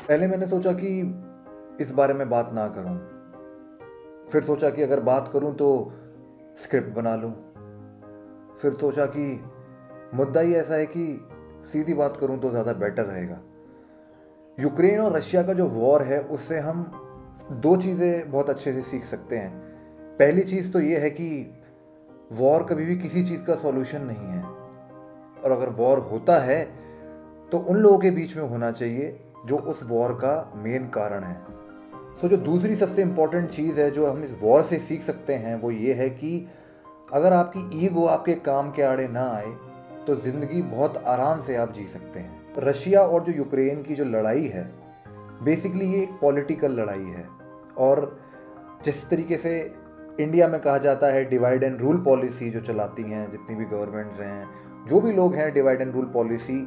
पहले मैंने सोचा कि इस बारे में बात ना करूं, फिर सोचा कि अगर बात करूं तो स्क्रिप्ट बना लूं, फिर सोचा कि मुद्दा ही ऐसा है कि सीधी बात करूं तो ज़्यादा बेटर रहेगा। यूक्रेन और रशिया का जो वॉर है उससे हम दो चीज़ें बहुत अच्छे से सीख सकते हैं। पहली चीज़ तो ये है कि वॉर कभी भी किसी चीज़ का सॉल्यूशन नहीं है, और अगर वॉर होता है तो उन लोगों के बीच में होना चाहिए जो उस वॉर का मेन कारण है। जो दूसरी सबसे इम्पॉर्टेंट चीज़ है जो हम इस वॉर से सीख सकते हैं वो ये है कि अगर आपकी ईगो आपके काम के आड़े ना आए तो ज़िंदगी बहुत आराम से आप जी सकते हैं। रशिया और जो यूक्रेन की जो लड़ाई है, बेसिकली ये एक पॉलिटिकल लड़ाई है, और जिस तरीके से इंडिया में कहा जाता है डिवाइड एंड रूल पॉलिसी जो चलाती हैं जितनी भी गवर्नमेंट्स हैं, जो भी लोग हैं, डिवाइड एंड रूल पॉलिसी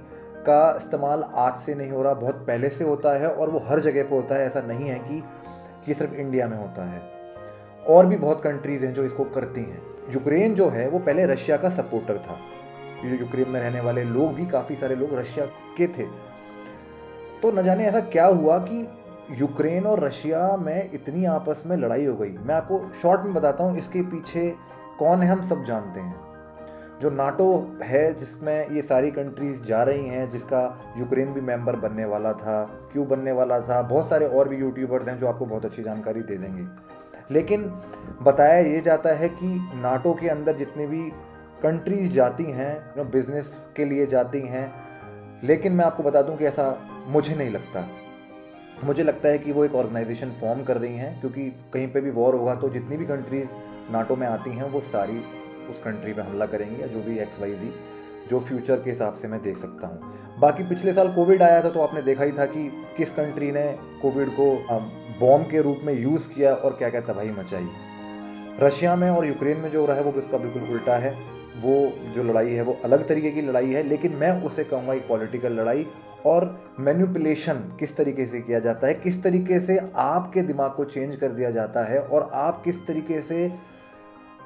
का इस्तेमाल आज से नहीं हो रहा, बहुत पहले से होता है और वो हर जगह पे होता है। ऐसा नहीं है कि ये सिर्फ इंडिया में होता है, और भी बहुत कंट्रीज़ हैं जो इसको करती हैं। यूक्रेन जो है वो पहले रशिया का सपोर्टर था। यूक्रेन में रहने वाले लोग भी, काफ़ी सारे लोग रशिया के थे। तो न जाने ऐसा क्या हुआ कि यूक्रेन और रशिया में इतनी आपस में लड़ाई हो गई। मैं आपको शॉर्ट में बताता हूँ इसके पीछे कौन है, हम सब जानते हैं। जो नाटो है जिसमें ये सारी कंट्रीज़ जा रही हैं, जिसका यूक्रेन भी मेंबर बनने वाला था, क्यों बनने वाला था, बहुत सारे और भी यूट्यूबर्स हैं जो आपको बहुत अच्छी जानकारी दे देंगे। लेकिन बताया ये जाता है कि नाटो के अंदर जितनी भी कंट्रीज़ जाती हैं, जो बिज़नेस के लिए जाती हैं, लेकिन मैं आपको बता दूं कि ऐसा मुझे नहीं लगता। मुझे लगता है कि वो एक ऑर्गेनाइजेशन फॉर्म कर रही हैं, क्योंकि कहीं पे भी वॉर होगा तो जितनी भी कंट्रीज़ नाटो में आती हैं वो सारी उस कंट्री पे हमला करेंगी, या जो भी XYZ जो फ्यूचर के हिसाब से मैं देख सकता हूँ। बाकी पिछले साल कोविड आया था तो आपने देखा ही था कि किस कंट्री ने कोविड को बॉम्ब के रूप में यूज़ किया और क्या क्या तबाही मचाई। रशिया में और यूक्रेन में जो हो रहा है वो इसका बिल्कुल उल्टा है। वो जो लड़ाई है वो अलग तरीके की लड़ाई है, लेकिन मैं उसे कहूँगा एक पॉलिटिकल लड़ाई। और मैनिपुलेशन किस तरीके से किया जाता है, किस तरीके से आपके दिमाग को चेंज कर दिया जाता है, और आप किस तरीके से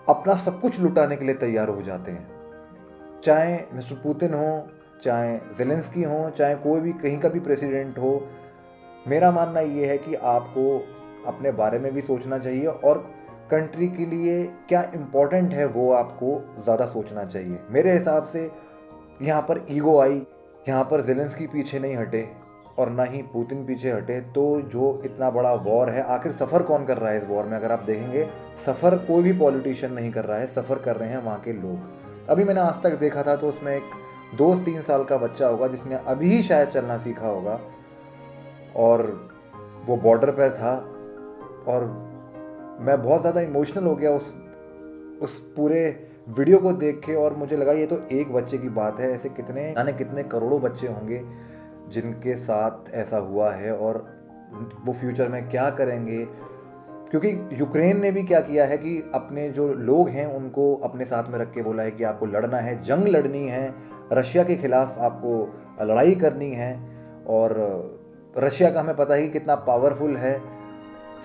अपना सब कुछ लुटाने के लिए तैयार हो जाते हैं। चाहे मिस्टर पुतिन हो, चाहे ज़ेलेंस्की हो, चाहे कोई भी कहीं का भी प्रेसिडेंट हो, मेरा मानना ये है कि आपको अपने बारे में भी सोचना चाहिए, और कंट्री के लिए क्या इम्पोर्टेंट है वो आपको ज़्यादा सोचना चाहिए। मेरे हिसाब से यहाँ पर ईगो आई, यहाँ पर ज़ेलेंस्की पीछे नहीं हटे और ना ही पुतिन पीछे हटे, तो जो इतना बड़ा वॉर है, आखिर सफ़र कौन कर रहा है इस वॉर में? अगर आप देखेंगे, सफ़र कोई भी पॉलिटिशियन नहीं कर रहा है, सफ़र कर रहे हैं वहाँ के लोग। अभी मैंने आज तक देखा था तो उसमें एक 2-3 साल का बच्चा होगा जिसने अभी ही शायद चलना सीखा होगा, और वो बॉर्डर पर था, और मैं बहुत ज़्यादा इमोशनल हो गया उस पूरे वीडियो को देख के, और मुझे लगा ये तो एक बच्चे की बात है, ऐसे कितने जाने कितने करोड़ों बच्चे होंगे जिनके साथ ऐसा हुआ है, और वो फ्यूचर में क्या करेंगे। क्योंकि यूक्रेन ने भी क्या किया है कि अपने जो लोग हैं उनको अपने साथ में रख के बोला है कि आपको लड़ना है, जंग लड़नी है, रशिया के खिलाफ आपको लड़ाई करनी है, और रशिया का हमें पता ही कितना पावरफुल है।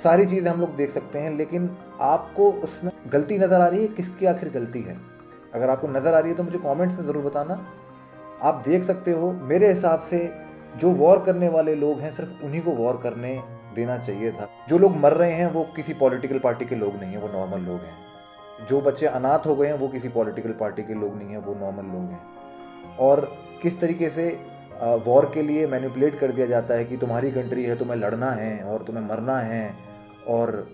सारी चीज़ें हम लोग देख सकते हैं, लेकिन आपको उसमें गलती नज़र आ रही है, किसकी आखिर गलती है? अगर आपको नज़र आ रही है तो मुझे कमेंट्स में ज़रूर बताना। आप देख सकते हो, मेरे हिसाब से जो वॉर करने वाले लोग हैं सिर्फ उन्हीं को वॉर करने देना चाहिए था। जो लोग मर रहे हैं वो किसी पॉलिटिकल पार्टी के लोग नहीं हैं, वो नॉर्मल लोग हैं। जो बच्चे अनाथ हो गए हैं वो किसी पॉलिटिकल पार्टी के लोग नहीं हैं, वो नॉर्मल लोग हैं। और किस तरीके से वॉर के लिए मैनिपुलेट कर दिया जाता है कि तुम्हारी कंट्री है, तुम्हें लड़ना है और तुम्हें मरना है, और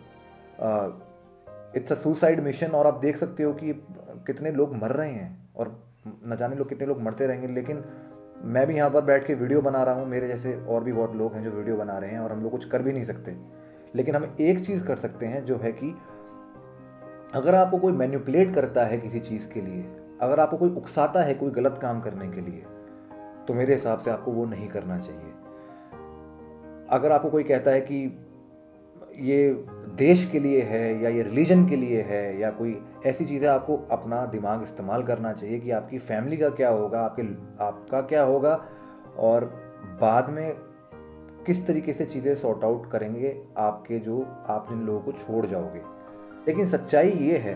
इट्स अ सुसाइड मिशन। और आप देख सकते हो कि कितने लोग मर रहे हैं, और न जाने लोग कितने लोग मरते रहेंगे। लेकिन मैं भी यहाँ पर बैठ के वीडियो बना रहा हूँ, मेरे जैसे और भी बहुत लोग हैं जो वीडियो बना रहे हैं, और हम लोग कुछ कर भी नहीं सकते। लेकिन हम एक चीज़ कर सकते हैं, जो है कि अगर आपको कोई मैनिपुलेट करता है किसी चीज़ के लिए, अगर आपको कोई उकसाता है कोई गलत काम करने के लिए, तो मेरे हिसाब से आपको वो नहीं करना चाहिए। अगर आपको कोई कहता है कि ये देश के लिए है, या ये रिलीजन के लिए है, या कोई ऐसी चीज़ है, आपको अपना दिमाग इस्तेमाल करना चाहिए कि आपकी फैमिली का क्या होगा, आपका क्या होगा, और बाद में किस तरीके से चीज़ें सॉर्ट आउट करेंगे आपके, जो आप जिन लोगों को छोड़ जाओगे। लेकिन सच्चाई ये है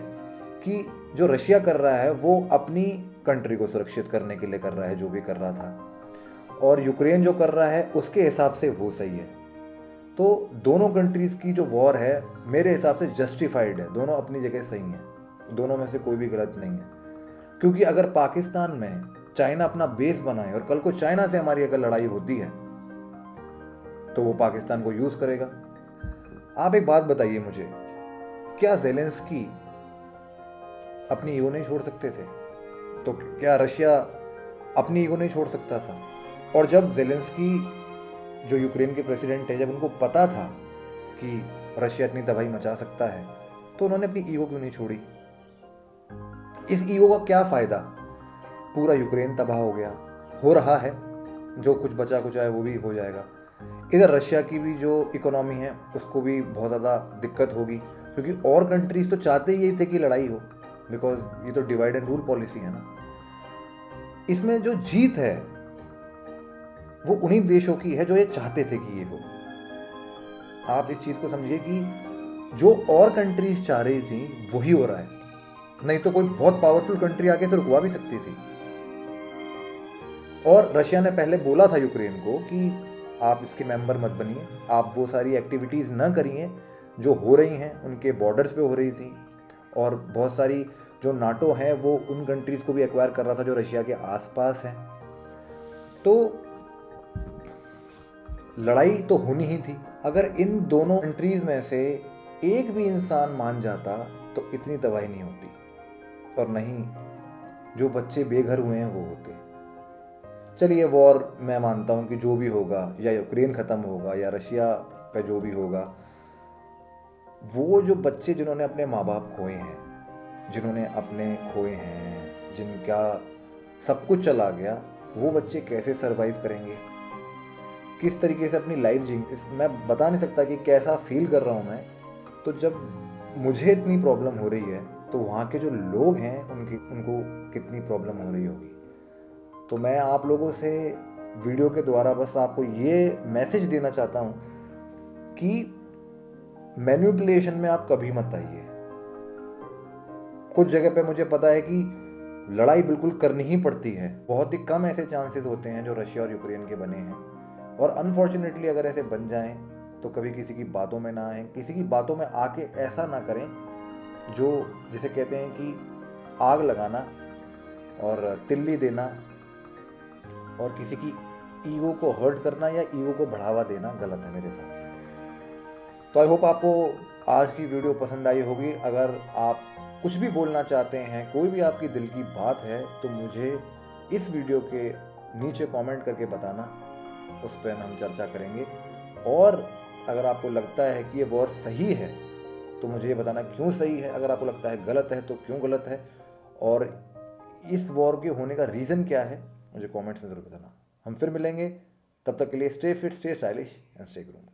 कि जो रशिया कर रहा है वो अपनी कंट्री को सुरक्षित करने के लिए कर रहा है, जो भी कर रहा था। और यूक्रेन जो कर रहा है उसके हिसाब से वो सही है। तो दोनों कंट्रीज़ की जो वॉर है मेरे हिसाब से जस्टिफाइड है, दोनों अपनी जगह सही हैं, दोनों में से कोई भी गलत नहीं है। क्योंकि अगर पाकिस्तान में चाइना अपना बेस बनाए और कल को चाइना से हमारी अगर लड़ाई होती है तो वो पाकिस्तान को यूज़ करेगा। आप एक बात बताइए मुझे, क्या ज़ेलेंस्की अपनी ईगो नहीं छोड़ सकते थे? तो क्या रशिया अपनी ईगो नहीं छोड़ सकता था? और जब ज़ेलेंस्की जो यूक्रेन के प्रेसिडेंट है, जब उनको पता था कि रशिया इतनी तबाही मचा सकता है, तो उन्होंने अपनी ईगो क्यों नहीं छोड़ी? इस ईगो का क्या फ़ायदा? पूरा यूक्रेन तबाह हो गया, हो रहा है, जो कुछ बचा कुचा है वो भी हो जाएगा। इधर रशिया की भी जो इकोनॉमी है उसको भी बहुत ज़्यादा दिक्कत होगी, क्योंकि और कंट्रीज़ तो चाहते ही थे कि लड़ाई हो, बिकॉज ये तो डिवाइड एंड रूल पॉलिसी है ना। इसमें जो जीत है वो उन्हीं देशों की है जो ये चाहते थे कि ये हो। आप इस चीज़ को समझिए कि जो और कंट्रीज चाह रही थी वही हो रहा है, नहीं तो कोई बहुत पावरफुल कंट्री आके से रुकवा भी सकती थी। और रशिया ने पहले बोला था यूक्रेन को कि आप इसके मेंबर मत बनिए, आप वो सारी एक्टिविटीज़ न करिए जो हो रही हैं, उनके बॉर्डर्स पे हो रही थी। और बहुत सारी जो नाटो है वो उन कंट्रीज़ को भी एक्वायर कर रहा था जो रशिया के आसपास हैं। तो लड़ाई तो होनी ही थी। अगर इन दोनों कंट्रीज़ में से एक भी इंसान मान जाता तो इतनी तबाही नहीं होती, और नहीं जो बच्चे बेघर हुए हैं वो होते। चलिए, वॉर मैं मानता हूँ कि जो भी होगा, या यूक्रेन ख़त्म होगा या रशिया पे जो भी होगा, वो जो बच्चे जिन्होंने अपने माँ बाप खोए हैं, जिन्होंने अपने खोए हैं, जिनका सब कुछ चला गया, वो बच्चे कैसे सरवाइव करेंगे, किस तरीके से अपनी लाइफ जिएंगे? मैं बता नहीं सकता कि कैसा फील कर रहा हूँ मैं। तो जब मुझे इतनी प्रॉब्लम हो रही है तो वहाँ के जो लोग हैं उनको कितनी प्रॉब्लम हो रही होगी। तो मैं आप लोगों से वीडियो के द्वारा बस आपको ये मैसेज देना चाहता हूँ कि मैनिपुलेशन में आप कभी मत आइए। कुछ जगह पे मुझे पता है कि लड़ाई बिल्कुल करनी ही पड़ती है, बहुत ही कम ऐसे चांसेस होते हैं जो रशिया और यूक्रेन के बने हैं, और अनफॉर्चुनेटली अगर ऐसे बन जाएं तो कभी किसी की बातों में ना आए, किसी की बातों में आके ऐसा ना करें जो जिसे कहते हैं कि आग लगाना और तिल्ली देना और किसी की ईगो को हर्ट करना या ईगो को बढ़ावा देना गलत है मेरे हिसाब से। तो आई होप आपको आज की वीडियो पसंद आई होगी। अगर आप कुछ भी बोलना चाहते हैं, कोई भी आपकी दिल की बात है, तो मुझे इस वीडियो के नीचे कमेंट करके बताना, उस पर हम चर्चा करेंगे। और अगर आपको लगता है कि ये वॉर सही है तो मुझे ये बताना क्यों सही है, अगर आपको लगता है गलत है तो क्यों गलत है, और इस वॉर के होने का रीज़न क्या है मुझे कमेंट्स में ज़रूर बताना। हम फिर मिलेंगे, तब तक के लिए stay fit, stay stylish and stay groomed.